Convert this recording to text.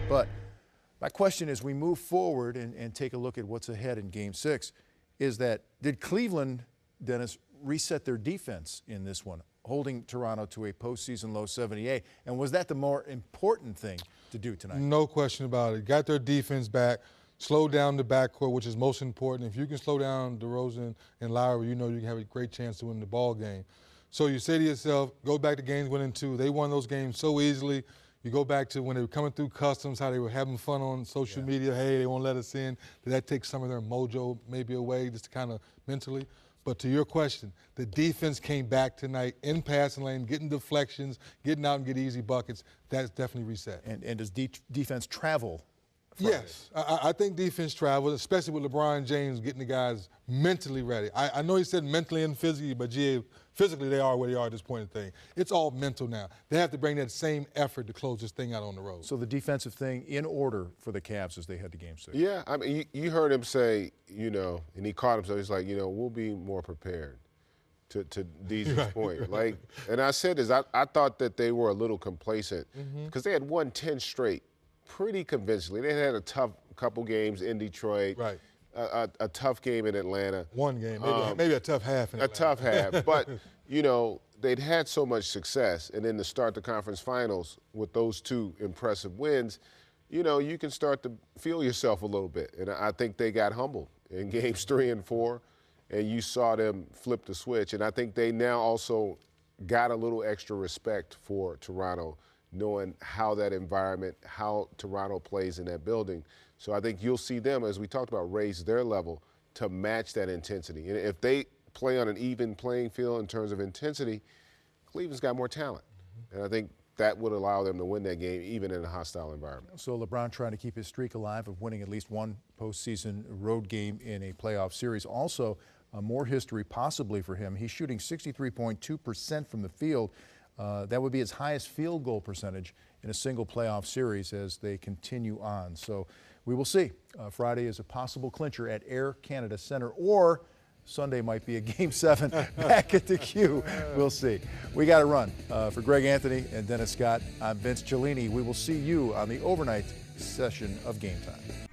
But my question is, we move forward and take a look at what's ahead in Game 6, is that did Cleveland, Dennis, reset their defense in this one, holding Toronto to a postseason low 78? And was that the more important thing to do tonight? No question about it. Got their defense back, slowed down the backcourt, which is most important. If you can slow down DeRozan and Lowry, you know you can have a great chance to win the ball game. So you say to yourself, go back to games 1 and 2. They won those games so easily. You go back to when they were coming through customs, how they were having fun on social media. Hey, they won't let us in. Did that take some of their mojo maybe away, just to kind of mentally? But to your question, the defense came back tonight in passing lane, getting deflections, getting out and get easy buckets. That's definitely reset. And does defense travel Friday? Yes, I think defense travels, especially with LeBron James getting the guys mentally ready. I know he said mentally and physically, but physically they are where they are at this point in the thing. It's all mental now. They have to bring that same effort to close this thing out on the road. So the defensive thing in order for the Cavs as they head to Game 6. Yeah, I mean, you heard him say, and he caught himself. He's like, we'll be more prepared. To Deezy's point. Like, and I said this, I thought that they were a little complacent because they had won 10 straight pretty convincingly. They had a tough couple games in Detroit, a tough game in Atlanta. One game, maybe a tough half in Atlanta. A tough half, but, they'd had so much success, and then to start the conference finals with those 2 impressive wins, you can start to feel yourself a little bit. And I think they got humbled in games 3 and 4, and you saw them flip the switch. And I think they now also got a little extra respect for Toronto, knowing how that environment, how Toronto plays in that building. So I think you'll see them, as we talked about, raise their level to match that intensity. And if they play on an even playing field in terms of intensity, Cleveland's got more talent. And I think that would allow them to win that game even in a hostile environment. So LeBron trying to keep his streak alive of winning at least one postseason road game in a playoff series. Also, more history possibly for him. He's shooting 63.2% from the field. That would be his highest field goal percentage in a single playoff series as they continue on. So we will see. Friday is a possible clincher at Air Canada Centre, or Sunday might be a Game 7 back at the Q. We'll see. We got to run. For Greg Anthony and Dennis Scott, I'm Vince Cellini. We will see you on the overnight session of Game Time.